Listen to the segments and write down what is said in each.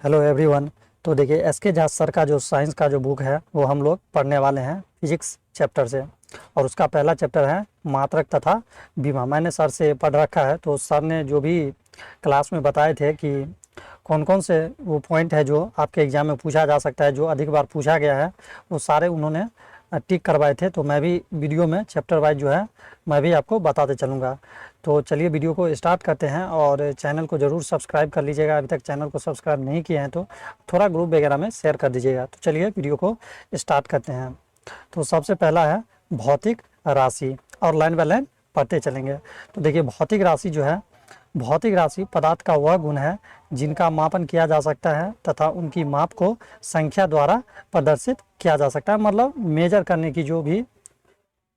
Hello everyone. तो देखिए S के झा सर का जो साइंस का जो बुक है वो हम लोग पढ़ने वाले हैं फिजिक्स चैप्टर से। और उसका पहला चैप्टर है मात्रक तथा बीमा। मैंने सर से पढ़ रखा है, तो सर ने जो भी क्लास में बताए थे कि कौन कौन से वो पॉइंट है जो आपके एग्ज़ाम में पूछा जा सकता है, जो अधिक बार पूछा गया है, वो सारे उन्होंने टिक करवाए थे। तो मैं भी वीडियो में चैप्टर वाइज जो है मैं भी आपको बताते चलूँगा। तो चलिए वीडियो को स्टार्ट करते हैं, और चैनल को ज़रूर सब्सक्राइब कर लीजिएगा। अभी तक चैनल को सब्सक्राइब नहीं किए हैं तो थोड़ा ग्रुप वगैरह में शेयर कर दीजिएगा। तो चलिए वीडियो को स्टार्ट करते हैं। तो सबसे पहला है भौतिक राशि, और लाइन बाय लाइन पढ़ते चलेंगे। तो देखिए भौतिक राशि जो है, भौतिक राशि पदार्थ का वह गुण है जिनका मापन किया जा सकता है तथा उनकी माप को संख्या द्वारा प्रदर्शित किया जा सकता है। मतलब मेजर करने की जो भी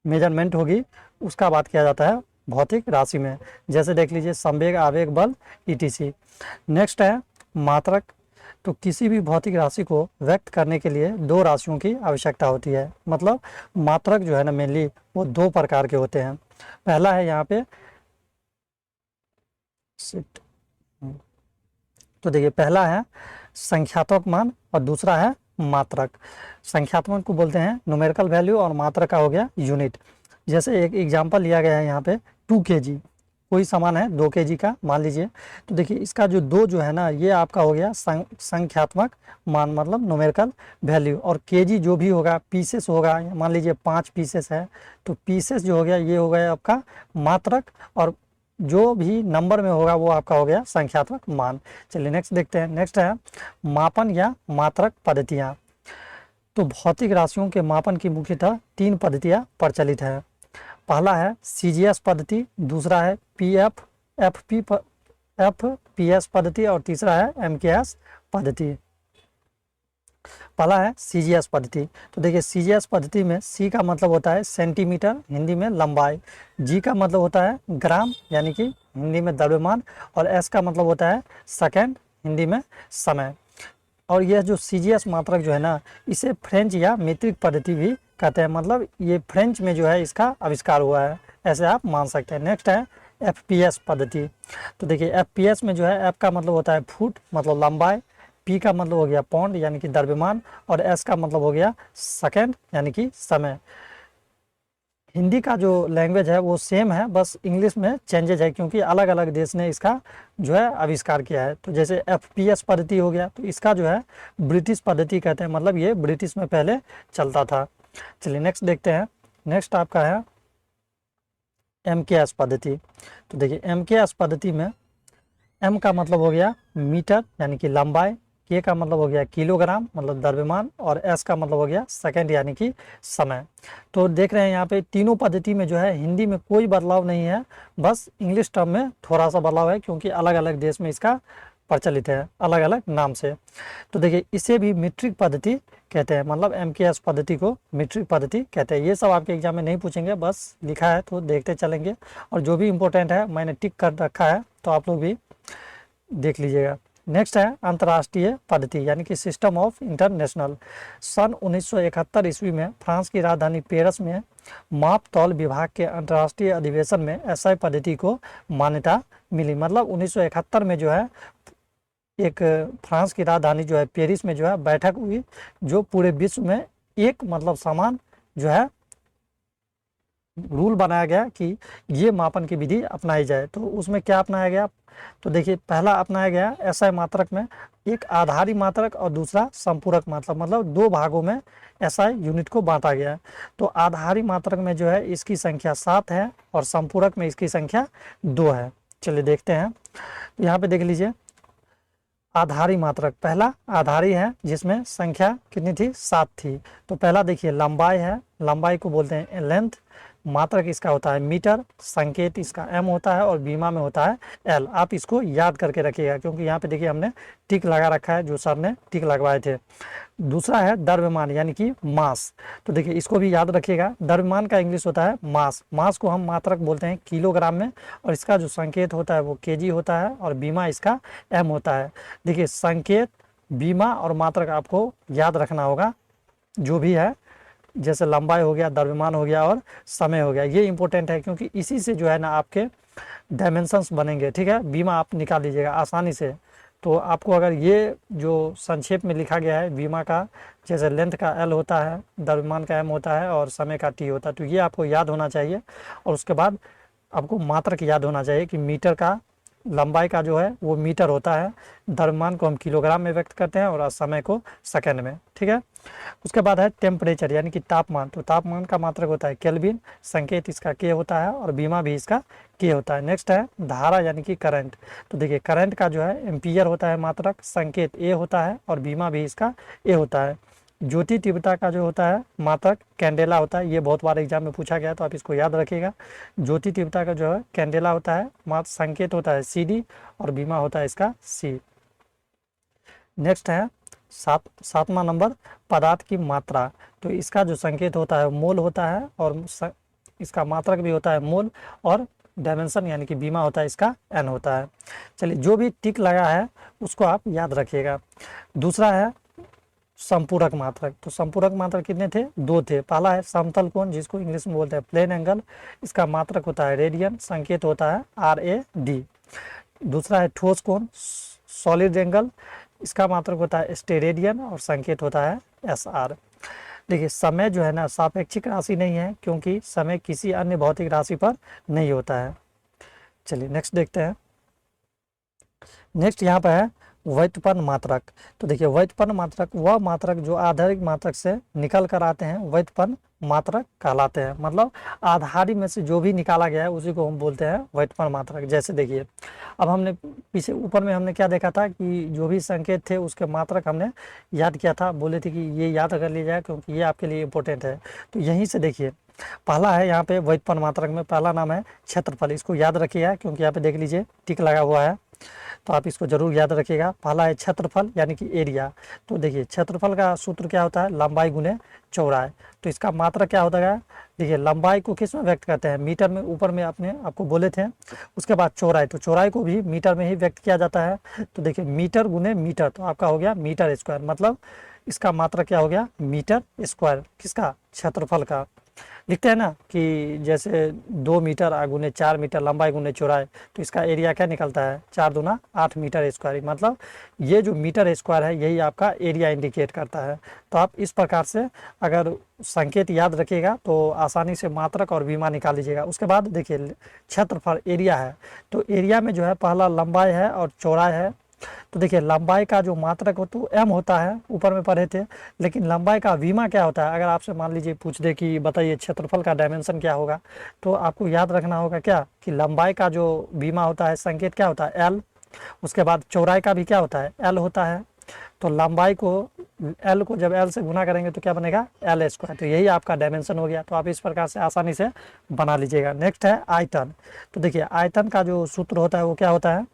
मेजरमेंट होगी उसका बात किया जाता है भौतिक राशि में। जैसे देख लीजिए संवेग, आवेग, बल, ईटीसी। नेक्स्ट है मात्रक। तो किसी भी भौतिक राशि को व्यक्त करने के लिए दो राशियों की आवश्यकता होती है। मतलब मात्रक जो है ना मेनली वो दो प्रकार के होते हैं। पहला है यहाँ पे तो देखिए पहला है संख्यात्मक मान और दूसरा है मात्रक। संख्यात्मक को बोलते हैं न्यूमेरिकल वैल्यू, और मात्रक का हो गया यूनिट। जैसे एक एग्जांपल लिया गया है यहाँ पे 2 kg, कोई सामान है 2 kg का मान लीजिए। तो देखिए इसका जो दो जो है ना ये आपका हो गया संख्यात्मक मान, मतलब न्यूमेरिकल वैल्यू। और केजी जो भी होगा, पीसेस होगा, मान लीजिए 5 पीसेस है तो पीसेस जो हो गया ये हो गया आपका मात्रक, और जो भी नंबर में होगा वो आपका हो गया संख्यात्मक मान। चलिए नेक्स्ट देखते हैं। नेक्स्ट है मापन या मात्रक पद्धतियाँ। तो भौतिक राशियों के मापन की मुख्यतः 3 पद्धतियाँ प्रचलित है। पहला है सीजीएस पद्धति, दूसरा है एफपीएस पद्धति, और तीसरा है एमकेएस पद्धति। पहला है सीजीएस पद्धति। तो देखिए सीजीएस पद्धति में सी का मतलब होता है सेंटीमीटर, हिंदी में लंबाई। जी का मतलब होता है ग्राम, यानी कि हिंदी में द्रव्यमान। और एस का मतलब होता है सेकंड, हिंदी में समय। और यह जो सीजीएस मात्रक जो है ना इसे फ्रेंच या मीट्रिक पद्धति भी कहते हैं। मतलब ये फ्रेंच में जो है इसका आविष्कार हुआ है, ऐसे आप मान सकते हैं। नेक्स्ट है एफपीएस पद्धति। तो देखिए एफपीएस में जो है एफ का मतलब होता है फुट, मतलब लंबाई। पी का मतलब हो गया पौंड, यानी कि द्रव्यमान। और एस का मतलब हो गया सेकंड, यानी कि समय। हिंदी का जो लैंग्वेज है वो सेम है, बस इंग्लिश में चेंजेज है, क्योंकि अलग अलग देश ने इसका जो है आविष्कार किया है। तो जैसे एफपीएस पद्धति हो गया तो इसका जो है ब्रिटिश पद्धति कहते हैं, मतलब ये ब्रिटिश में पहले चलता था। चलिए नेक्स्ट देखते हैं। नेक्स्ट आपका है एमकेएस पद्धति। तो देखिए एमकेएस पद्धति में एम का मतलब हो गया मीटर, यानी कि लंबाई। के का मतलब हो गया किलोग्राम, मतलब द्रव्यमान। और एस का मतलब हो गया सेकंड, यानी कि समय। तो देख रहे हैं यहाँ पे तीनों पद्धति में जो है हिंदी में कोई बदलाव नहीं है, बस इंग्लिश टर्म में थोड़ा सा बदलाव है, क्योंकि अलग अलग देश में इसका प्रचलित है अलग अलग नाम से। तो देखिए इसे भी मीट्रिक पद्धति कहते हैं, मतलब एमकेएस पद्धति को मीट्रिक पद्धति कहते हैं। ये सब आपके एग्जाम में नहीं पूछेंगे, बस लिखा है तो देखते चलेंगे, और जो भी इंपॉर्टेंट है मैंने टिक कर रखा है तो आप लोग भी देख लीजिएगा। नेक्स्ट है अंतर्राष्ट्रीय पद्धति, यानी कि सिस्टम ऑफ इंटरनेशनल। सन 1971 ईस्वी में फ्रांस की राजधानी पेरिस में माप तौल विभाग के अंतर्राष्ट्रीय अधिवेशन में एसआई पद्धति को मान्यता मिली। मतलब 1971 में जो है एक फ्रांस की राजधानी जो है पेरिस में जो है बैठक हुई, जो पूरे विश्व में एक मतलब समान जो है रूल बनाया गया कि ये मापन की विधि अपनाई जाए। तो उसमें क्या अपनाया गया? तो देखिए पहला अपनाया गया एसआई मात्रक में एक आधारी मात्रक और दूसरा संपूरक मात्रक, मतलब दो भागों में एसआई यूनिट को बांटा गया है। तो आधारी मात्रक में जो है इसकी संख्या 7 है, और संपूरक में इसकी संख्या 2 है। चलिए देखते हैं। तो यहाँ पे देख लीजिए आधारी मात्रक, पहला आधारी है जिसमें संख्या कितनी थी? 7 थी। तो पहला देखिए लंबाई है, लंबाई को बोलते हैं लेंथ। मात्रक इसका होता है मीटर, संकेत इसका एम होता है, और बीमा में होता है एल। आप इसको याद करके रखिएगा, क्योंकि यहाँ पे देखिए हमने टिक लगा रखा है, जो सर ने टिक लगवाए थे। दूसरा है द्रव्यमान, यानी कि मास। तो देखिए इसको भी याद रखिएगा, द्रव्यमान का इंग्लिश होता है मास। मास को हम मात्रक बोलते हैं किलोग्राम में, और इसका जो संकेत होता है वो केजी होता है, और बीमा इसका एम होता है। देखिए संकेत, बीमा और मात्रक आपको याद रखना होगा, जो भी है जैसे लंबाई हो गया, द्रव्यमान हो गया, और समय हो गया। ये इंपॉर्टेंट है, क्योंकि इसी से जो है ना आपके डायमेंशंस बनेंगे। ठीक है, बीमा आप निकाल लीजिएगा आसानी से, तो आपको अगर ये जो संक्षेप में लिखा गया है बीमा का, जैसे लेंथ का एल होता है, द्रव्यमान का एम होता है और समय का टी होता है, तो ये आपको याद होना चाहिए। और उसके बाद आपको मात्रक याद होना चाहिए कि मीटर का लंबाई का जो है वो मीटर होता है, द्रव्यमान को हम किलोग्राम में व्यक्त करते हैं और समय को सेकंड में, ठीक है। उसके बाद है टेम्परेचर यानी कि तापमान, तो तापमान का मात्रक होता है केल्विन, संकेत इसका के होता है और बीमा भी इसका के होता है। नेक्स्ट है धारा यानी कि करंट, तो देखिए करंट का जो है एम्पियर होता है मात्रक, संकेत ए होता है और बीमा भी इसका ए होता है। ज्योति तीव्रता का जो होता है मात्रक कैंडेला होता है, ये बहुत बार एग्जाम में पूछा गया तो आप इसको याद रखिएगा। ज्योति तीव्रता का जो है कैंडेला होता है, मात्र संकेत होता है सी डी और बीमा होता है इसका सी। नेक्स्ट है सातवां नंबर पदार्थ की मात्रा, तो इसका जो संकेत होता है मोल होता है और इसका मात्रक भी होता है मोल और डायमेंशन यानी कि बीमा होता है इसका एन होता है। चलिए जो भी टिक लगा है उसको आप याद रखिएगा। दूसरा है संपूरक मात्रक, तो संपूरक मात्रक कितने थे? दो थे। पहला है समतल कोण जिसको इंग्लिश में बोलते हैं प्लेन एंगल, इसका मात्रक होता है रेडियन, संकेत होता है आर ए डी। दूसरा है ठोस कोण सॉलिड एंगल, इसका मात्रक होता है स्टेरेडियन और संकेत होता है एस आर। देखिए समय जो है ना सापेक्षिक राशि नहीं है क्योंकि समय किसी अन्य भौतिक राशि पर नहीं होता है। चलिए नेक्स्ट देखते हैं। नेक्स्ट यहाँ पर है व्युत्पन्न मात्रक, तो देखिए व्युत्पन्न मात्रक वह मात्रक जो आधारिक मात्रक से निकल कर आते हैं व्युत्पन्न मात्रक कहलाते हैं। मतलब आधारी में से जो भी निकाला गया है उसी को हम बोलते हैं व्युत्पन्न मात्रक। जैसे देखिए अब हमने पीछे ऊपर में हमने क्या देखा था कि जो भी संकेत थे उसके मात्रक हमने याद किया था, बोले थे कि ये याद कर लिया जाए क्योंकि ये आपके लिए इंपॉर्टेंट है। तो यहीं से देखिए पहला है यहाँ पे व्युत्पन्न मात्रक में पहला नाम है क्षेत्रफल, इसको याद रखिएगा क्योंकि यहाँ पे देख लीजिए टिक लगा हुआ है तो आप इसको जरूर याद रखिएगा। पहला है क्षेत्रफल यानी कि एरिया, तो देखिए क्षेत्रफल का सूत्र क्या होता है लंबाई गुने चौड़ाई, तो इसका मात्रक क्या होता है? देखिए लंबाई को किस में व्यक्त करते हैं? मीटर में, ऊपर में आपने आपको बोले थे। उसके बाद चौड़ाई, तो चौड़ाई को भी मीटर में ही व्यक्त किया जाता है। तो देखिए मीटर गुने मीटर, तो आपका हो गया मीटर स्क्वायर, मतलब इसका मात्रक क्या हो गया? Metre square. किसका? क्षेत्रफल का। लिखते हैं ना कि जैसे 2 मीटर गुने 4 मीटर लंबाई गुने चौड़ाई, तो इसका एरिया क्या निकलता है? 4 दूना 8 मीटर स्क्वायर। मतलब ये जो मीटर स्क्वायर है यही आपका एरिया इंडिकेट करता है। तो आप इस प्रकार से अगर संकेत याद रखिएगा तो आसानी से मात्रक और बीमा निकाल लीजिएगा। उसके बाद देखिए क्षेत्रफल एरिया है, तो एरिया में जो है पहला लंबाई है और चौड़ाई है। तो देखिए लंबाई का जो मात्रक हो तो एम होता है, ऊपर में पढ़े थे, लेकिन लंबाई का बीमा क्या होता है? अगर आपसे मान लीजिए पूछ दे कि बताइए क्षेत्रफल का डायमेंशन क्या होगा, तो आपको याद रखना होगा क्या कि लंबाई का जो बीमा होता है संकेत क्या होता है? एल। उसके बाद चौड़ाई का भी क्या होता है? एल होता है। तो लंबाई को एल को जब एल से गुना करेंगे तो क्या बनेगा? L square. तो यही आपका डायमेंशन हो गया। तो आप इस प्रकार से आसानी से बना लीजिएगा। नेक्स्ट है आयतन, तो देखिए आयतन का जो सूत्र होता है वो क्या होता है?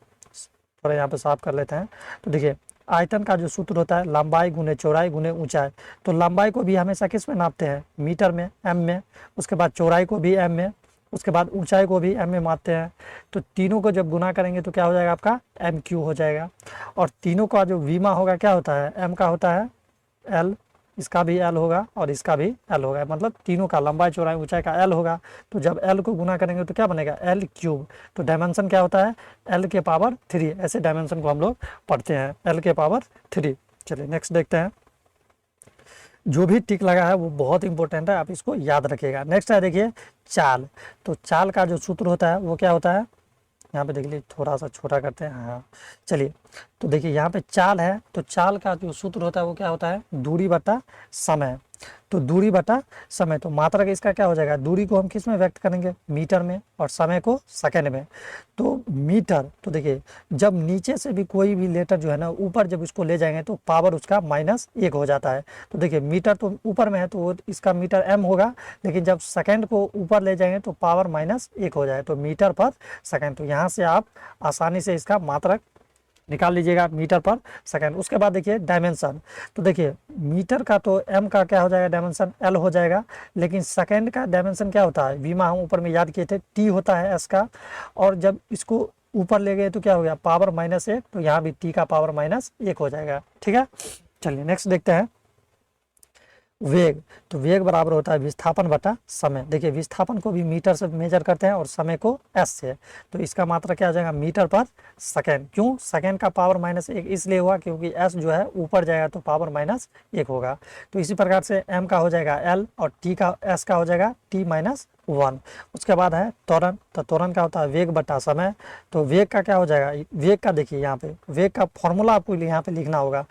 थोड़ा यहाँ पे साफ कर लेते हैं। तो देखिए आयतन का जो सूत्र होता है लंबाई गुने चौड़ाई गुने ऊंचाई, तो लंबाई को भी हमेशा किस में नापते हैं? मीटर में, एम में। उसके बाद चौड़ाई को भी एम में, उसके बाद ऊंचाई को भी एम में मापते हैं। तो तीनों को जब गुना करेंगे तो क्या हो जाएगा? आपका एम क्यू हो जाएगा। और तीनों का जो बीमा होगा क्या होता है? एम का होता है एल, इसका भी एल होगा और इसका भी एल होगा। मतलब तीनों का लंबाई चौड़ाई ऊंचाई का एल होगा। तो जब एल को गुना करेंगे तो क्या बनेगा? L cube. तो डायमेंशन क्या होता है? एल के पावर 3। ऐसे डायमेंशन को हम लोग पढ़ते हैं, एल के पावर 3। चलिए नेक्स्ट देखते हैं। जो भी टिक लगा है वो बहुत इंपॉर्टेंट है, आप इसको याद रखिएगा। नेक्स्ट है देखिए चाल, तो चाल का जो सूत्र होता है वो क्या होता है? यहाँ पे देख लीजिए, थोड़ा सा छोटा करते हैं। हाँ चलिए, तो देखिए यहाँ पे चाल है, तो चाल का जो सूत्र होता है वो क्या होता है? दूरी बटा समय। तो दूरी बटा समय, तो मात्रक इसका क्या हो जाएगा? दूरी को हम किस में व्यक्त करेंगे? मीटर में, और समय को सेकंड में। तो मीटर, तो देखिए जब नीचे से भी कोई भी लेटर जो है ना ऊपर जब इसको ले जाएंगे तो पावर उसका -1 हो जाता है। तो देखिए मीटर तो ऊपर में है तो इसका मीटर एम होगा, लेकिन जब सेकंड को ऊपर ले जाएंगे तो पावर -1 हो जाए, तो मीटर पर सेकंड। तो यहाँ से आप आसानी से इसका मात्रक निकाल लीजिएगा, मीटर पर सेकंड। उसके बाद देखिए डायमेंशन, तो देखिए मीटर का तो एम का क्या हो जाएगा? डायमेंशन एल हो जाएगा, लेकिन सेकंड का डायमेंशन क्या होता है? बीमा हम ऊपर में याद किए थे, टी होता है एस का। और जब इसको ऊपर ले गए तो क्या हो गया? पावर -1, तो यहाँ भी टी का पावर -1 हो जाएगा। ठीक है, चलिए नेक्स्ट देखते हैं। वेग, तो वेग बराबर होता है विस्थापन बटा समय। देखिए विस्थापन को भी मीटर से मेजर करते हैं और समय को एस से, तो इसका मात्रा क्या हो जाएगा मीटर पर सेकेंड। क्यों सेकेंड का पावर -1 इसलिए हुआ क्योंकि एस जो है ऊपर जाएगा तो पावर -1 होगा। तो इसी प्रकार से एम का हो जाएगा एल और टी का एस का हो जाएगा t-1। उसके बाद है त्वरण, तो त्वरण का होता है वेग बटा समय। तो वेग का क्या हो जाएगा, वेग का देखिए यहाँ पे वेग का फॉर्मूला आपको यहाँ पे लिखना होगा।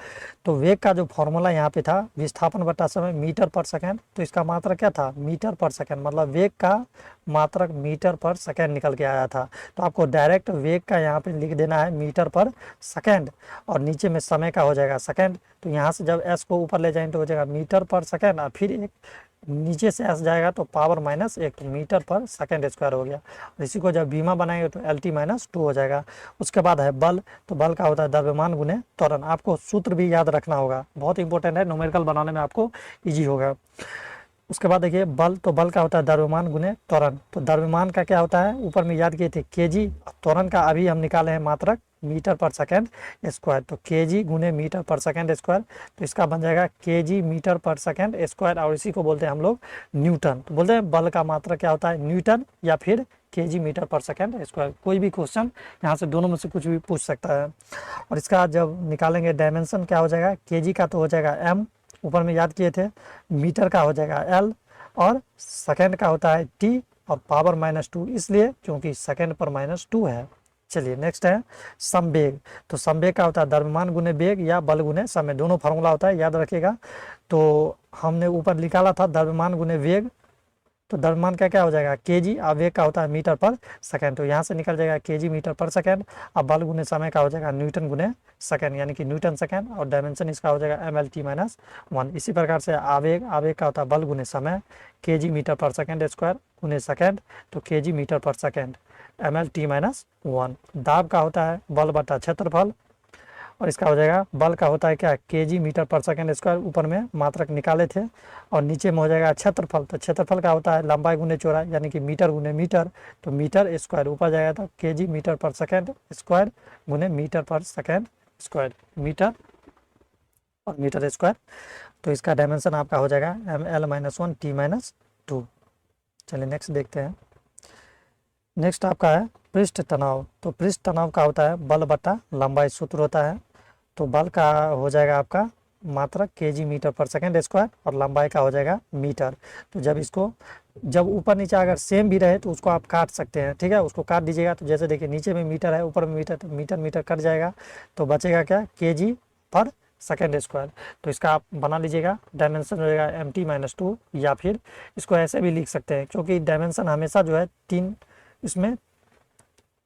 तो वेग का जो फॉर्मूला यहाँ पे था विस्थापन बटा समय मीटर पर सेकेंड, तो इसका मात्रक क्या था मीटर पर सेकेंड, मतलब वेग का मात्रक मीटर पर सेकेंड निकल के आया था। तो आपको डायरेक्ट वेग का यहाँ पे लिख देना है मीटर पर सेकेंड और नीचे में समय का हो जाएगा सेकेंड। तो यहाँ से जब एस को ऊपर ले जाएंगे तो हो जाएगा मीटर पर सेकेंड और फिर एक नीचे से एस जाएगा तो पावर -1, तो मीटर पर सेकेंड स्क्वायर हो गया। और इसी को जब बीमा बनाएंगे तो LT-2 हो जाएगा। उसके बाद है बल, तो बल का होता है द्रव्यमान गुने त्वरण। आपको सूत्र भी याद रखना होगा, बहुत इंपॉर्टेंट है, न्यूमेरिकल बनाने में आपको इजी होगा। उसके बाद देखिए बल, तो बल का होता है द्रव्यमान गुने त्वरण। तो द्रव्यमान का क्या होता है ऊपर में याद किए थे केजी, त्वरण का अभी हम निकाले हैं मात्रक मीटर पर सेकेंड स्क्वायर, तो केजी गुने मीटर पर सेकेंड स्क्वायर, तो इसका बन जाएगा केजी मीटर पर सेकेंड स्क्वायर और इसी को बोलते हैं हम लोग न्यूटन। तो बोलते हैं बल का मात्रक क्या होता है न्यूटन या फिर केजी मीटर पर सेकेंड स्क्वायर। कोई भी क्वेश्चन यहाँ से दोनों में से कुछ भी पूछ सकता है। और इसका जब निकालेंगे डायमेंशन क्या हो जाएगा, केजी का तो हो जाएगा m, ऊपर में याद किए थे, मीटर का हो जाएगा l और सेकेंड का होता है t और पावर -2 इसलिए क्योंकि सेकेंड पर -2 है। चलिए नेक्स्ट है संवेग, तो संवेग का होता है द्रव्यमान गुने वेग या बल गुने समय, दोनों फार्मूला होता है याद रखिएगा। तो हमने ऊपर निकाला था द्रव्यमान गुने वेग, तो द्रव्यमान का क्या हो जाएगा केजी और वेग का होता है मीटर पर सेकेंड, तो यहाँ से निकल जाएगा केजी मीटर पर सेकेंड। अब बल गुने समय का हो जाएगा न्यूटन गुने सेकेंड यानी कि न्यूटन सेकेंड और डायमेंशन इसका हो जाएगा MLT-1। इसी प्रकार से आवेग, आवेग का होता है बल गुने समय केजी मीटर पर सेकेंड स्क्वायर गुने सेकेंड, तो केजी मीटर पर सेकेंड MLT-1। दाब का होता है बल बटा क्षेत्रफल और इसका हो जाएगा बल का होता है क्या केजी मीटर पर सेकेंड स्क्वायर, ऊपर में मात्रक निकाले थे और नीचे में हो जाएगा क्षेत्रफल, तो क्षेत्रफल का होता है लंबाई गुने चौड़ाई यानी कि मीटर गुने मीटर, तो मीटर स्क्वायर ऊपर जाएगा तो केजी मीटर पर सेकेंड स्क्वायर गुने मीटर पर सेकेंड स्क्वायर, मीटर और मीटर स्क्वायर। तो इसका डायमेंशन आपका हो जाएगा ML-1 T-2। चलिए नेक्स्ट देखते हैं। नेक्स्ट आपका है पृष्ठ तनाव, तो पृष्ठ तनाव का होता है बल बटा लंबाई सूत्र होता है। तो बल का हो जाएगा आपका मात्रक केजी मीटर पर सेकेंड स्क्वायर और लंबाई का हो जाएगा मीटर। तो जब इसको जब ऊपर नीचे अगर सेम भी रहे तो उसको आप काट सकते हैं, ठीक है, उसको काट दीजिएगा। तो जैसे देखिए नीचे में मीटर है ऊपर में मीटर, तो मीटर मीटर कट जाएगा तो बचेगा क्या केजी पर सेकेंड स्क्वायर। तो इसका आप बना लीजिएगा, डायमेंशन हो जाएगा MT-2 या फिर इसको ऐसे भी लिख सकते हैं क्योंकि डायमेंशन हमेशा जो है इसमें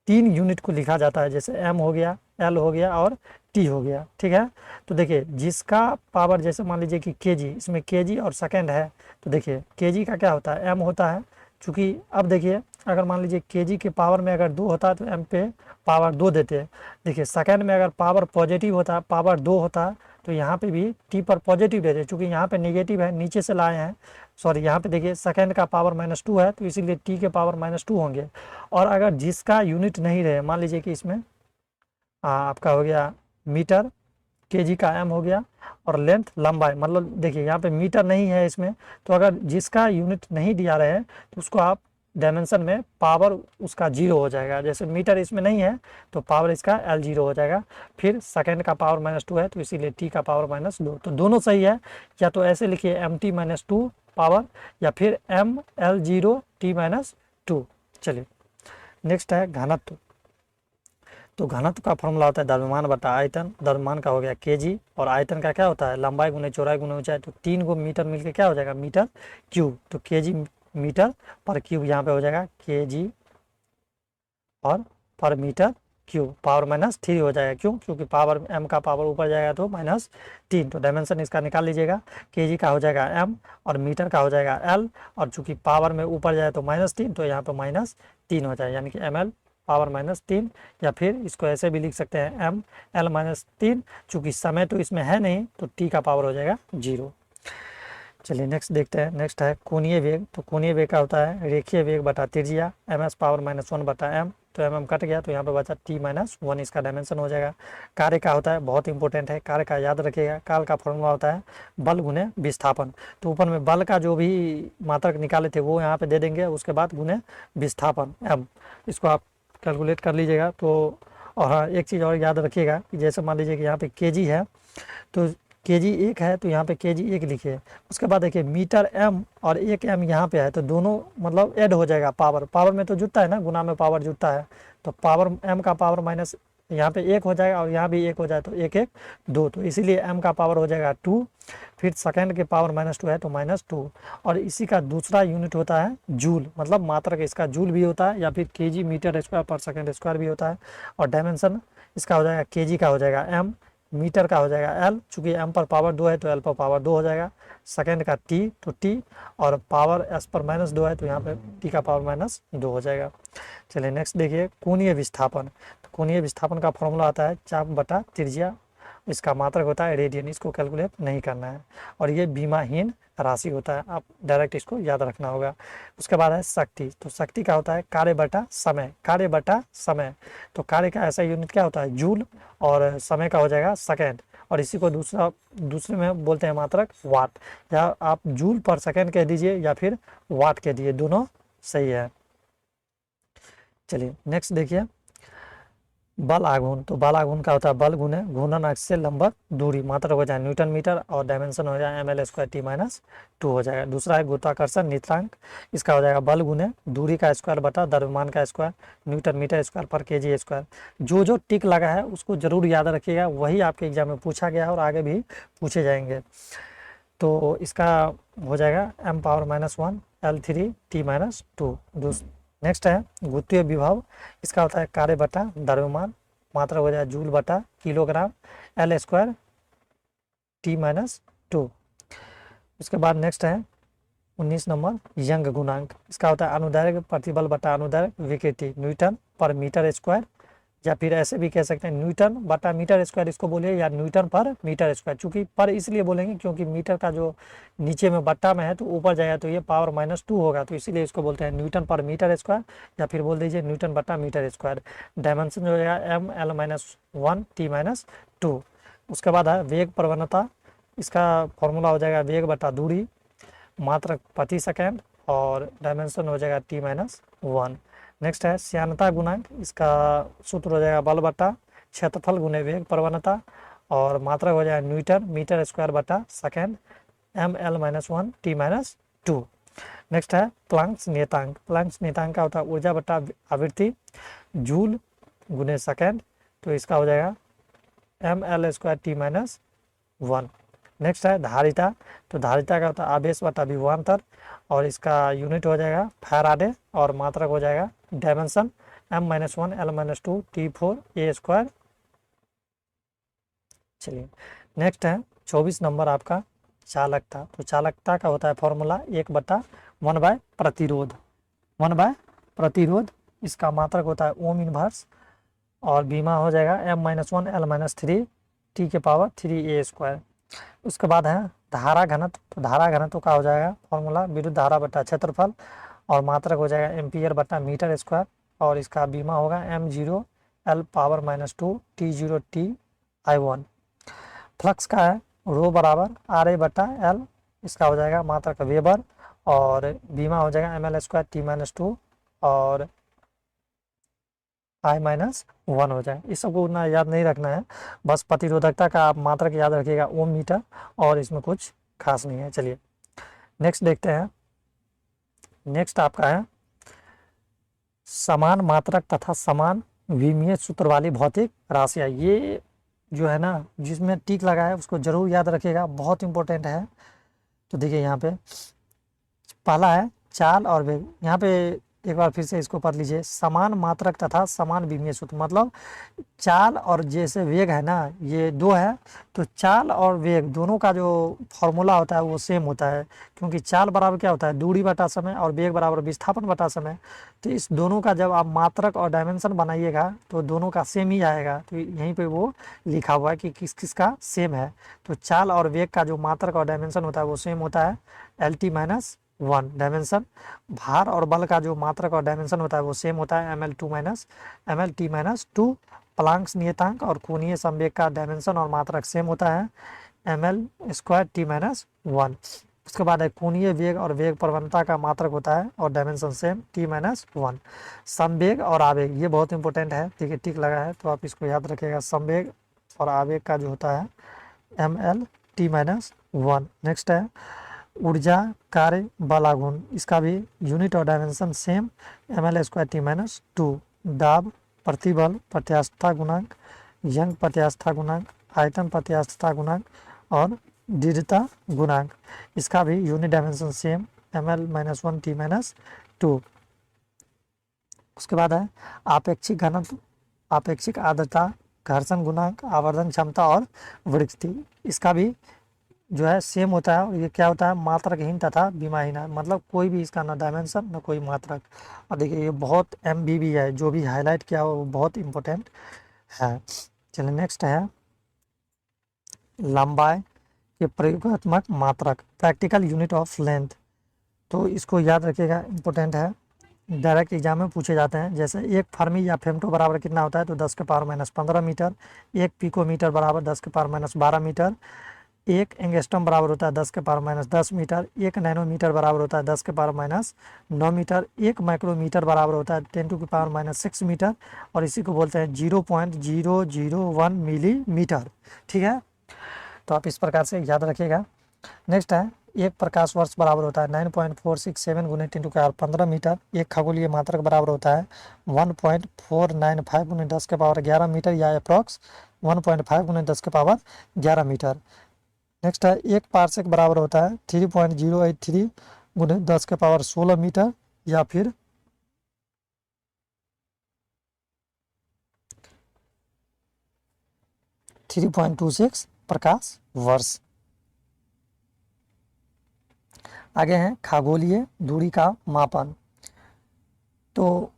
3 यूनिट को लिखा जाता है, जैसे m हो गया, l हो गया और t हो गया, ठीक है। तो देखिए जिसका पावर जैसे मान लीजिए कि केजी, इसमें केजी और सेकंड है, तो देखिए केजी का क्या होता है m होता है, चूँकि अब देखिए अगर मान लीजिए केजी के पावर में अगर 2 होता है तो m पे पावर 2 देते हैं। देखिए सेकंड में अगर पावर पॉजिटिव होता है, पावर 2 होता है, तो यहाँ पे भी t पर पॉजिटिव देते हैं, चूँकि यहाँ पे नेगेटिव है नीचे से लाए हैं, सॉरी यहाँ पे देखिए सेकंड का पावर -2 है तो इसीलिए t के पावर -2 होंगे। और अगर जिसका यूनिट नहीं रहे, मान लीजिए कि इसमें आपका हो गया मीटर, केजी का m हो गया और लेंथ लंबाई, मतलब देखिए यहाँ पे मीटर नहीं है इसमें, तो अगर जिसका यूनिट नहीं दिया रहे तो उसको आप डायमेंशन में पावर उसका 0 हो जाएगा। जैसे मीटर इसमें नहीं है तो पावर इसका L0 हो जाएगा। फिर सेकंड का पावर -2 है तो इसीलिए t का पावर -2, तो दोनों सही है। या तो ऐसे लिखिए MT-2 पावर या फिर ML0 T-2। चलिए नेक्स्ट है घनत्व, तो घनत्व का फॉर्मूला होता है द्रव्यमान बटा आयतन। द्रव्यमान का हो गया केजी और आयतन का क्या होता है लंबाई गुने चौड़ाई गुने ऊंचाई, तो 3 को मीटर मिलके क्या हो जाएगा मीटर क्यूब, तो केजी मीटर पर क्यूब यहाँ पे हो जाएगा केजी और पर मीटर क्यूब, पावर -3 हो जाएगा। क्यों, क्योंकि पावर m का पावर ऊपर जाएगा तो -3, तो डायमेंशन इसका निकाल लीजिएगा। केजी का हो जाएगा m और मीटर का हो जाएगा l, और चूंकि पावर में ऊपर जाए तो -3, तो यहाँ पे -3 हो जाएगा यानी कि ml पावर -3, या फिर इसको ऐसे भी लिख सकते हैं ML-3, चूँकि समय तो इसमें है नहीं तो t का पावर हो जाएगा 0। चलिए नेक्स्ट देखते हैं। नेक्स्ट है कोणीय वेग। तो कोणीय वेग का होता है रेखीय वेग बटा त्रिज्या ms⁻⁻1 बटा m। तो mm कट गया तो यहाँ पे बचा t-1, इसका डायमेंशन हो जाएगा। कार्य का होता है, बहुत इंपॉर्टेंट है, कार्य का याद रखिएगा। काल का फॉर्मूला होता है बल गुने विस्थापन। तो ऊपर में बल का जो भी मात्रक निकाले थे वो यहाँ पे दे देंगे, उसके बाद गुने विस्थापन m, इसको आप कैलकुलेट कर लीजिएगा। तो और हाँ, एक चीज़ और याद रखिएगा कि जैसे मान लीजिए कि यहाँ पे केजी है तो केजी 1 है तो यहाँ पे केजी 1 लिखिए। उसके बाद देखिए मीटर m और 1 m यहाँ पे है तो दोनों मतलब ऐड हो जाएगा। पावर पावर में तो जुड़ता है ना, गुना में पावर जुड़ता है, तो पावर m का पावर माइनस यहाँ पे 1 हो जाएगा और यहाँ भी 1 हो जाए तो 1 1 2, तो इसीलिए m का पावर हो जाएगा 2। फिर सेकंड के पावर -2 है तो -2। और इसी का दूसरा यूनिट होता है जूल, मतलब मात्रक इसका जूल भी होता है या फिर केजी मीटर स्क्वायर पर सेकंड स्क्वायर भी होता है। और डायमेंशन इसका हो जाएगा केजी का हो जाएगा m, मीटर का हो जाएगा एल, चूंकि एम पर पावर 2 है तो एल पर पावर 2 हो जाएगा। सेकंड का टी तो टी, और पावर एस पर -2 है तो यहाँ पे टी का पावर -2 हो जाएगा। चलिए नेक्स्ट देखिए कोणीय विस्थापन। तो कोणीय विस्थापन का फॉर्मूला आता है चाप बटा त्रिज्या, इसका मात्रक होता है रेडियन, इसको कैलकुलेट नहीं करना है। और ये बीमाहीन राशि होता है, आप डायरेक्ट इसको याद रखना होगा। उसके बाद है शक्ति। तो शक्ति का होता है कार्य बटा समय, कार्य बटा समय। तो कार्य का ऐसा यूनिट क्या होता है जूल, और समय का हो जाएगा सेकेंड, और इसी को दूसरे में बोलते हैं मात्रक वाट, या आप जूल पर सेकेंड कह दीजिए या फिर वाट कह दीजिए, दोनों सही है। चलिए नेक्स्ट देखिए बल आघूर्ण। तो बल आघूर्ण का होता है बल गुने घूर्णन अक्ष से लंबवत दूरी, मात्रक हो जाए न्यूटन मीटर और डायमेंशन हो जाए ml² t-2 हो जाएगा। दूसरा है गुरुत्वाकर्षण नियतांक, इसका हो जाएगा बल गुने दूरी का स्क्वायर बटा द्रव्यमान का स्क्वायर न्यूटन मीटर स्क्वायर पर केजी स्क्वायर। जो टिक लगा है उसको जरूर याद रखिएगा, वही आपके एग्जाम में पूछा गया है और आगे भी पूछे जाएंगे। तो इसका हो जाएगा m⁻⁻1 L3 t-2। नेक्स्ट है गुरुत्वीय विभव, इसका होता है कार्य बटा द्रव्यमान, मात्रा हो जाए जूल बटा किलोग्राम L² t-2। उसके बाद नेक्स्ट है 19 नंबर यंग गुणांक, इसका होता है अनुदैर्घ्य प्रतिबल बटा अनुदैर्घ्य विकृति न्यूटन पर मीटर स्क्वायर, या फिर ऐसे भी कह सकते हैं न्यूटन बटा मीटर स्क्वायर इसको बोलिए, या न्यूटन पर मीटर स्क्वायर। चूंकि पर इसलिए बोलेंगे क्योंकि मीटर का जो नीचे में बट्टा में है तो ऊपर जाएगा तो ये पावर -2 होगा, तो इसीलिए इसको बोलते हैं न्यूटन पर मीटर स्क्वायर, या फिर बोल दीजिए न्यूटन बटा मीटर स्क्वायर। डायमेंशन हो जाएगा ml-1 t-2। उसके बाद है वेग प्रवणता, इसका फॉर्मूला हो जाएगा वेग बटा दूरी, मात्रक प्रति सेकेंड, और डायमेंशन हो जाएगा t-1। नेक्स्ट है श्यानता गुणांक, इसका सूत्र हो जाएगा बल बटा क्षेत्रफल गुने वेग प्रवणता, और मात्रक हो जाएगा न्यूटन मीटर स्क्वायर बटा सेकेंड ml-1 t-2। नेक्स्ट है प्लांक्स नियतांक, प्लांक्स नियतांक का होता है ऊर्जा बटा आवृत्ति जूल गुने सेकेंड, तो इसका हो जाएगा ml² t-1। नेक्स्ट है धारिता, तो धारिता का होता है आवेश बटा विभवांतर, और इसका यूनिट हो जाएगा फैराडे, और मात्रक हो जाएगा dimension m-1 L-2 t4 a²। चलिए नेक्स्ट है 24 नंबर आपका चालकता। तो चालकता का होता है फॉर्मूला 1/1 प्रतिरोध, 1/प्रतिरोध, इसका मात्रक होता है ओम इनवर्स, और बीमा हो जाएगा m-1 L-3 t⁻3a²। उसके बाद है धारा घनत्व। तो धारा घनत्व का हो जाएगा फॉर्मूला विद्युत धारा बटा क्षेत्रफल, और मात्रक हो जाएगा एम्पियर बटा मीटर स्क्वायर, और इसका बीमा होगा m0 L⁻⁻2 t0 t(I1)। Flux का है रो बराबर RA बटा L, इसका हो जाएगा मात्रक वेबर, और बीमा हो जाएगा ml² t-2 और I-1 हो जाए। इस सबको उतना याद नहीं रखना है, बस प्रतिरोधकता का आप मात्रक याद रखिएगा ओम मीटर, और इसमें कुछ खास नहीं है। चलिए नेक्स्ट देखते हैं। नेक्स्ट आपका है समान मात्रक तथा समान विमीय सूत्र वाली भौतिक राशियाँ। ये जो है ना, जिसमें टिक लगा है उसको जरूर याद रखिएगा, बहुत इंपॉर्टेंट है। तो देखिए यहाँ पे पहला है चाल और वेग, यहाँ पे एक बार फिर से इसको पढ़ लीजिए। समान मात्रक तथा समान विमीय सूत्र, मतलब चाल और जैसे वेग है ना, ये दो है, तो चाल और वेग दोनों का जो फॉर्मूला होता है वो सेम होता है, क्योंकि चाल बराबर क्या होता है, दूरी बटा समय, और वेग बराबर विस्थापन बटा समय। तो इस दोनों का जब आप मात्रक और डायमेंशन बनाइएगा तो दोनों का सेम ही आएगा। तो यहीं पे वो लिखा हुआ है कि किस किस का सेम है। तो चाल और वेग का जो मात्रक और डायमेंशन होता है वो सेम होता है, LT-1 डायमेंशन। भार और बल का जो मात्रक और डायमेंशन होता है वो सेम होता है, MLT-2। प्लांक्स नियतांक और कोणीय संवेग का डायमेंशन और मात्रक सेम होता है, ML²T-1। उसके बाद है कोणीय वेग और वेग प्रवणता का मात्रक होता है और डायमेंशन सेम, T-1। संवेग और आवेग, ये बहुत इंपॉर्टेंट है, ठीक है, टिक लगा है तो आप इसको याद रखिएगा। संवेग और आवेग का जो होता है ML-T-1। नेक्स्ट है ऊर्जा कार्य बल आघूर्ण, इसका भी यूनिट और डायमेंशन सेम, ML²T-2। दाब प्रतिबल प्रत्यास्थता गुणांक, यंग प्रत्यास्थता गुणांक, आयतन प्रत्यास्थता गुणांक और दृढ़ता गुणांक, इसका भी यूनिट डायमेंशन सेम, ML-1T-2। उसके बाद है आपेक्षिक घनत्व, आपेक्षिक आर्द्रता, घर्षण गुणांक, आवर्धन क्षमता और वृद्धि, इसका भी जो है सेम होता है। और ये क्या होता है, मात्रकहीन तथा विमाहीन है, मतलब कोई भी इसका ना डायमेंशन ना कोई मात्रक। और देखिए ये बहुत MBB है, जो भी हाईलाइट किया हो वो बहुत इंपॉर्टेंट है। चलिए नेक्स्ट है लंबाई के प्रयोगात्मक मात्रक, प्रैक्टिकल यूनिट ऑफ लेंथ। तो इसको याद रखिएगा, इंपॉर्टेंट है, डायरेक्ट एग्जाम में पूछे जाते हैं। जैसे एक फर्मी या फेमटो बराबर कितना होता है, तो 10⁻⁻15 मीटर। एक पिकोमीटर बराबर 10⁻12 मीटर। एक एंगस्ट्रम बराबर होता है 10⁻10 मीटर। एक नैनोमीटर बराबर होता है 10⁻9 मीटर। एक माइक्रोमीटर बराबर होता है 10⁻6 मीटर। और इसी को बोलते हैं 0.001 मिलीमीटर, ठीक है। तो आप इस प्रकार से याद रखिएगा। नेक्स्ट है एक प्रकाश वर्ष बराबर होता है 9.467 गुने 10⁻15 मीटर। एक खगोलीय मात्रक बराबर होता है 1.495 गुने 10⁻11 मीटर, या अप्रॉक्स 1.5 गुने 10⁻11 मीटर। नेक्स्ट है एक पार्सेक बराबर होता है 3.083 गुने 10⁻16 मीटर, या फिर 3.26 प्रकाश वर्ष। आगे हैं खगोलीय दूरी का मापन। तो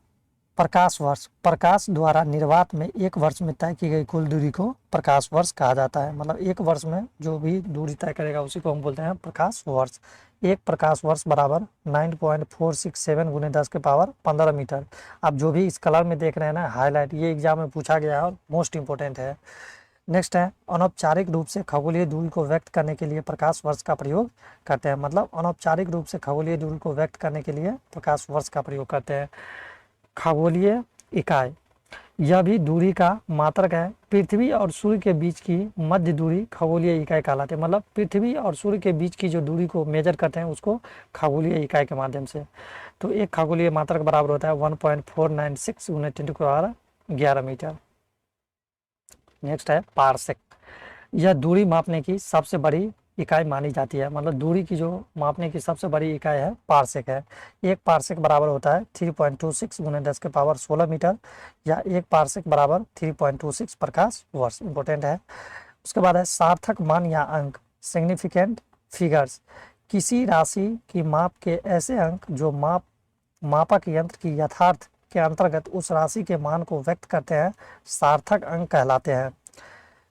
प्रकाश वर्ष, प्रकाश द्वारा निर्वात में एक वर्ष में तय की गई कुल दूरी को प्रकाश वर्ष कहा जाता है। मतलब एक वर्ष में जो भी दूरी तय करेगा उसी को हम बोलते हैं प्रकाश वर्ष। एक प्रकाश वर्ष बराबर 9.467 गुने 10⁻15 मीटर। आप जो भी इस कलर में देख रहे हैं ना हाईलाइट, ये एग्जाम में पूछा गया है और मोस्ट इंपॉर्टेंट है। नेक्स्ट है अनौपचारिक रूप से खगोलीय दूरी को व्यक्त करने के लिए प्रकाश वर्ष का प्रयोग करते हैं। मतलब अनौपचारिक रूप से खगोलीय दूरी को व्यक्त करने के लिए प्रकाश वर्ष का प्रयोग करते हैं। खगोलीय इकाई, यह भी दूरी का मात्रक है। पृथ्वी और सूर्य के बीच की मध्य दूरी खगोलीय इकाई कहलाती है। मतलब पृथ्वी और सूर्य के बीच की जो दूरी को मेजर करते हैं उसको खगोलीय इकाई के माध्यम से। तो एक खगोलीय मात्रक बराबर होता है 1.496 गुने 10⁻11 मीटर। नेक्स्ट है पारसेक, यह दूरी मापने की सबसे बड़ी इकाई मानी जाती है। मतलब दूरी की जो मापने की सबसे बड़ी इकाई है पारसेक है। एक पारसेक बराबर होता है 3.26 गुने 10⁻16 मीटर, या एक पारसेक बराबर 3.26 प्रकाश वर्ष। इंपॉर्टेंट है। उसके बाद है सार्थक मान या अंक, सिग्निफिकेंट फिगर्स, किसी राशि की माप के ऐसे अंक जो मापक यंत्र की यथार्थ के अंतर्गत उस राशि के मान को व्यक्त करते हैं, सार्थक अंक कहलाते हैं।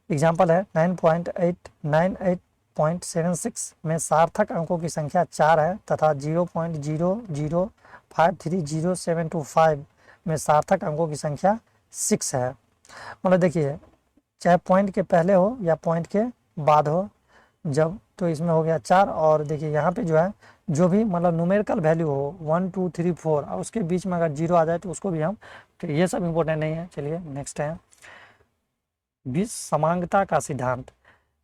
एग्जाम्पल है 9.896 में सार्थक अंकों की संख्या 4 है, तथा 0.005300725 में सार्थक अंकों की संख्या 6 है। मतलब देखिए, चाहे पॉइंट के पहले हो या पॉइंट के बाद हो, जब तो इसमें हो गया 4। और देखिए यहाँ पे जो है जो भी मतलब न्यूमेरिकल वैल्यू हो 1 2 3 4 और उसके बीच में अगर 0 आ जाए तो उसको भी हम, तो ये सब इंपॉर्टेंट नहीं है। चलिए नेक्स्ट है समांगता का सिद्धांत।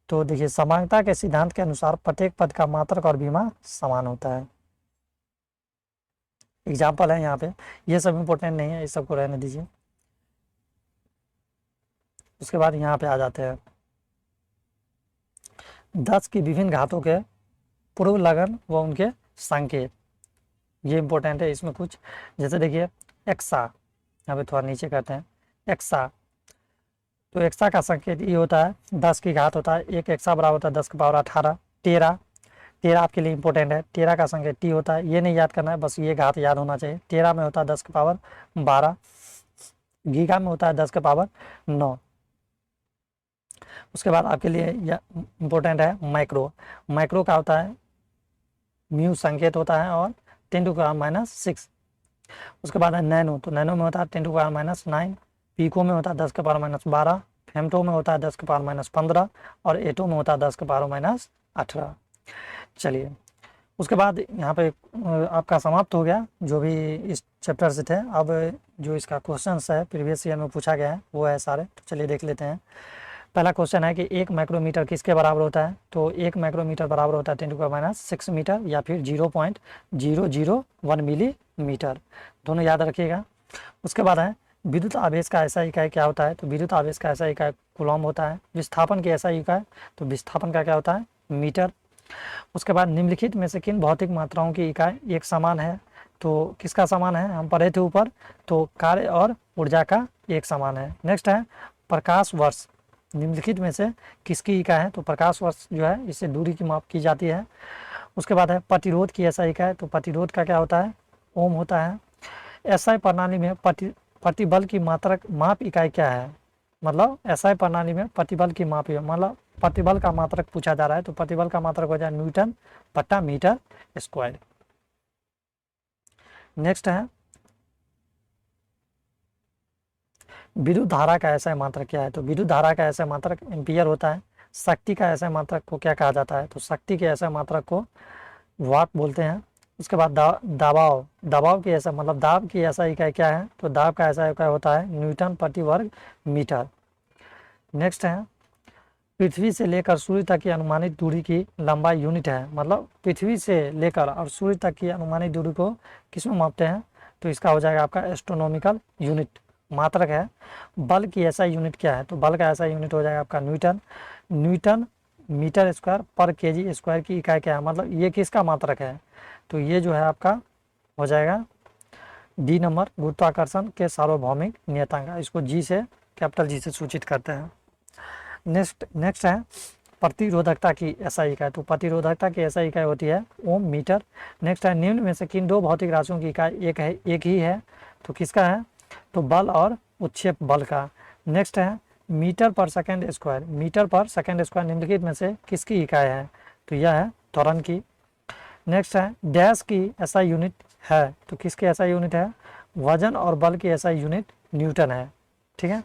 तो देखिए समांगता के सिद्धांत के अनुसार प्रत्येक पद का मात्रक और विमा समान होता है। एग्जाम्पल है यहाँ पे, ये सब इंपॉर्टेंट नहीं है, इस सबको रहने दीजिए। उसके बाद यहाँ पे आ जाते हैं 10 की विभिन्न घातों के पूर्व लघन व उनके संकेत। ये इंपॉर्टेंट है इसमें कुछ, जैसे देखिए एक्सा, यहाँ पे थोड़ा नीचे करते हैं एक्सा। तो एक्सा का संकेत ये होता है 10 की घात होता है, एक एक्सा बराबर होता है 10 की पावर 18। टेरा, टेरा आपके लिए इंपॉर्टेंट है, टेरा का संकेत टी होता है, ये नहीं याद करना है, बस ये घात याद होना चाहिए। टेरा में होता है 10 की पावर 12, गीगा में होता है 10 की पावर 9। उसके बाद आपके लिए इंपॉर्टेंट है माइक्रो, माइक्रो का होता है म्यू संकेत होता है और 10⁻⁻6। उसके बाद है नैनो, तो नैनो में होता है 10⁻⁻9। पीको में होता है 10 के पावर -12। फेमटो में होता है 10 के पावर -15 और एटो में होता है 10 के पावर -18। चलिए उसके बाद यहाँ पे आपका समाप्त हो गया जो भी इस चैप्टर से थे। अब जो इसका क्वेश्चन है प्रीवियस ईयर में पूछा गया है वो है सारे, तो चलिए देख लेते हैं। पहला क्वेश्चन है कि 1 माइक्रोमीटर किसके बराबर होता है, तो 1 माइक्रोमीटर बराबर होता है 10⁻⁻6 मीटर या फिर 0.001 मिलीमीटर, दोनों याद रखिएगा। उसके बाद है विद्युत आवेश का ऐसा इकाई क्या होता है, तो विद्युत आवेश का ऐसा इकाई कूलॉम होता है। विस्थापन की ऐसा इकाई, तो विस्थापन का क्या होता है मीटर। उसके बाद निम्नलिखित में से किन भौतिक मात्राओं की इकाई एक समान है, तो किसका समान है, हम पढ़े थे ऊपर, तो कार्य और ऊर्जा का एक समान है। नेक्स्ट है प्रकाश वर्ष, निम्नलिखित में से किसकी इकाई है, तो प्रकाश वर्ष जो है इससे दूरी की माप की जाती है। उसके बाद है प्रतिरोध की ऐसा इकाई, तो प्रतिरोध का क्या होता है ओम होता है। एसआई प्रणाली में प्रतिबल की मात्रक माप इकाई क्या है, मतलब एसआई प्रणाली में प्रतिबल की माप, मतलब प्रतिबल का मात्रक पूछा जा रहा है, तो प्रतिबल का मात्रक हो जाए न्यूटन बटा मीटर स्क्वायर। नेक्स्ट है विद्युत धारा का ऐसा मात्रक क्या है, तो विद्युत धारा का ऐसा मात्रक एम्पियर होता है। शक्ति का ऐसा मात्रक को क्या कहा जाता है, तो शक्ति के ऐसा मात्रक को वाट बोलते हैं। उसके बाद दबाव, दबाव की ऐसा मतलब दाब की ऐसा इकाई क्या है, तो दाब का ऐसा इकाई होता है न्यूटन प्रति वर्ग मीटर। नेक्स्ट है पृथ्वी से लेकर सूर्य तक की अनुमानित दूरी की लंबाई यूनिट है, मतलब पृथ्वी से लेकर और सूर्य तक की अनुमानित दूरी को किसमें मापते हैं, तो इसका हो जाएगा आपका एस्ट्रोनॉमिकल यूनिट मात्रक है। बल की ऐसा यूनिट क्या है, तो बल का ऐसा यूनिट हो जाएगा आपका न्यूटन। न्यूटन मीटर स्क्वायर पर केजी स्क्वायर की इकाई क्या है, मतलब ये किसका मात्रक है, तो ये जो है आपका हो जाएगा डी नंबर गुरुत्वाकर्षण के सार्वभौमिक नियतांक, इसको जी से कैपिटल जी से सूचित करते हैं। नेक्स्ट है प्रतिरोधकता की ऐसा इकाई, तो प्रतिरोधकता की ऐसा इकाई होती है ओम मीटर। नेक्स्ट है निम्न में से किन दो भौतिक राशियों की इकाई एक ही है, तो किसका है, तो बल और उत्क्षेप बल का। नेक्स्ट है मीटर पर सेकंड स्क्वायर, मीटर पर सेकंड स्क्वायर निम्नलिखित में से किसकी इकाई है, तो यह है त्वरण की। नेक्स्ट है डैश की ऐसा यूनिट है, तो किसकी ऐसा यूनिट है, वजन और बल की ऐसा यूनिट न्यूटन है, ठीक है।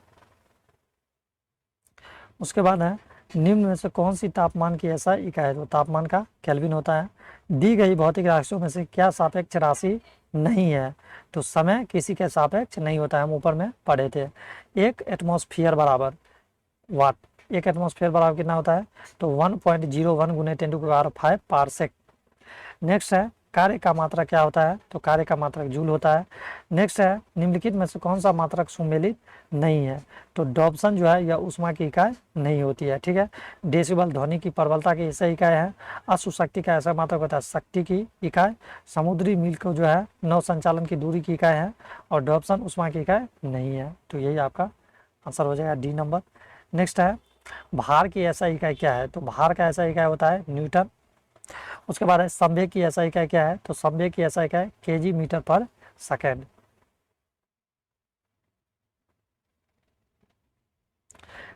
उसके बाद है निम्न में से कौन सी तापमान की ऐसा इकाई है, तो तापमान का केल्विन होता है। दी गई भौतिक राशियों में से क्या सापेक्ष राशि नहीं है, तो समय किसी के सापेक्ष नहीं होता है, हम ऊपर में पढ़े थे। एक एटमॉस्फेयर बराबर वाट, एक एटमॉस्फेयर बराबर कितना होता है, तो 1.01 गुने 10⁵ पारसेक। नेक्स्ट है कार्य का मात्रक क्या होता है, तो कार्य का मात्रक जूल होता है। नेक्स्ट है निम्नलिखित में से कौन सा मात्रक सुमेलित नहीं है, तो डॉप्सन जो है यह उष्मा की इकाई नहीं होती है, ठीक है। डेसिबल ध्वनि की प्रबलता की ऐसा इकाई है। अश्व शक्ति का ऐसा मात्रक होता है शक्ति की इकाई। समुद्री मील को जो है नौ संचालन की दूरी की इकाई है और डॉप्सन उष्मा की इकाई नहीं है, तो यही आपका आंसर हो जाएगा डी नंबर। नेक्स्ट है भार की ऐसा इकाई क्या है, तो भार का ऐसा इकाई होता है न्यूटन। उसके बाद है संवेग की ऐसा इकाई क्या है, तो संवेग की ऐसा इकाई केजी मीटर पर सेकेंड।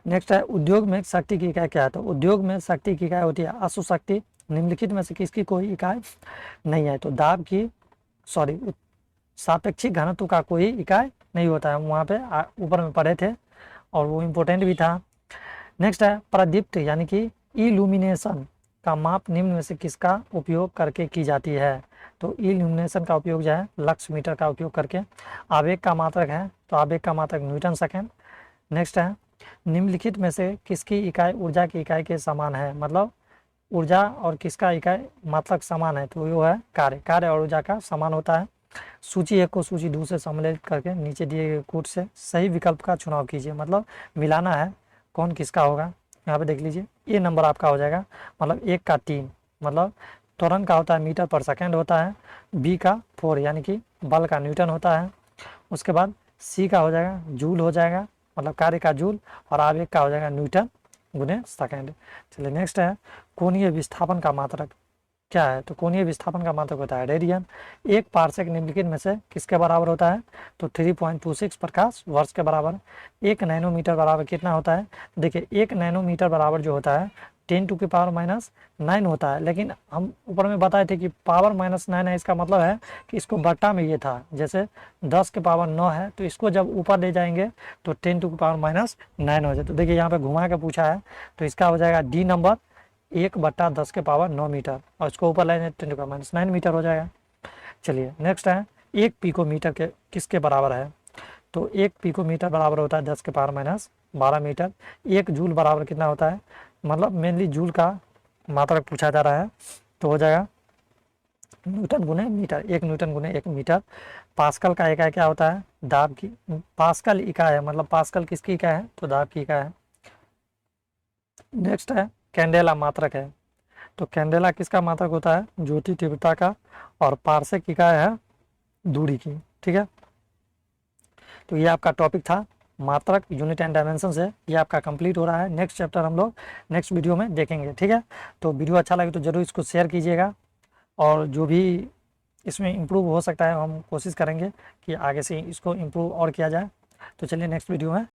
नेक्स्ट है उद्योग में शक्ति की इकाई क्या है, तो उद्योग में शक्ति की इकाई होती है अश्व शक्ति। निम्नलिखित में से किसकी कोई इकाई नहीं है, तो दाब की सापेक्षिक घनत्व का कोई इकाई नहीं होता है, वहाँ पे ऊपर में पढ़े थे और वो इम्पोर्टेंट भी था। नेक्स्ट है प्रदीप्त यानी कि इल्यूमिनेशन का माप निम्न में से किसका उपयोग करके की जाती है, तो इल्यूमिनेशन का उपयोग जो है लक्स मीटर का उपयोग करके। आवेग का मात्रक है, तो आवेग का मात्रक न्यूटन सेकेंड। नेक्स्ट है निम्नलिखित में से किसकी इकाई ऊर्जा की इकाई के समान है, मतलब ऊर्जा और किसका इकाई मात्रक समान है, तो वो है कार्य, कार्य और ऊर्जा का समान होता है। सूची 1 को सूची 2 से सम्मिलित करके नीचे दिए गए कोड से सही विकल्प का चुनाव कीजिए, मतलब मिलाना है कौन किसका होगा। यहाँ पे देख लीजिए ए नंबर आपका हो जाएगा, मतलब 1 का 3, मतलब त्वरण का होता है मीटर पर सेकेंड होता है, बी का 4 यानी कि बल का न्यूटन होता है, उसके बाद सी का हो जाएगा जूल हो जाएगा, मतलब कार्य का जूल, और आवेग का हो जाएगा न्यूटन गुने सेकेंड। चलिए नेक्स्ट है कोणीय विस्थापन का मात्रक क्या है, तो कोणीय विस्थापन का मात्रक होता है रेडियन। एक पारसेक निम्नलिखित में से किसके बराबर होता है, तो 3.26 प्रकाश वर्ष के बराबर। एक नैनोमीटर बराबर कितना होता है, देखिए एक नैनोमीटर बराबर जो होता है 10⁻⁹ होता है, लेकिन हम ऊपर में बताए थे कि पावर -9 है, इसका मतलब है कि इसको बट्टा में ये था, जैसे 10 के पावर 9 है तो इसको जब ऊपर ले जाएंगे तो 10⁻⁹ हो जाए। तो देखिए यहाँ पे घुमा के पूछा है, तो इसका हो जाएगा डी नंबर 1/10 के पावर 9 मीटर, और इसको ऊपर ले जाए 10⁻⁹ मीटर हो जाएगा। चलिए नेक्स्ट है एक पिकोमीटर के किसके बराबर है, तो एक पिकोमीटर बराबर होता है 10 के पावर -12 मीटर। एक जूल बराबर कितना होता है, मतलब मेनली जूल का मात्रक पूछा जा रहा है, तो हो जाएगा न्यूटन गुने मीटर, एक न्यूटन गुने एक मीटर। पास्कल का इकाई क्या होता है, दाब की, पास्कल इकाई है, मतलब पास्कल किसकी इकाई है, तो दाब की इकाई है। नेक्स्ट है कैंडेला मात्रक है, तो कैंडेला किसका मात्रक होता है, ज्योति तीव्रता का, और पारसेक इकाई है दूरी की, ठीक है। तो ये आपका टॉपिक था मात्रक, यूनिट एंड डायमेंशन से, ये आपका कंप्लीट हो रहा है। नेक्स्ट चैप्टर हम लोग नेक्स्ट वीडियो में देखेंगे, ठीक है। तो वीडियो अच्छा लगे तो जरूर इसको शेयर कीजिएगा, और जो भी इसमें इम्प्रूव हो सकता है हम कोशिश करेंगे कि आगे से इसको इम्प्रूव और किया जाए। तो चलिए नेक्स्ट वीडियो में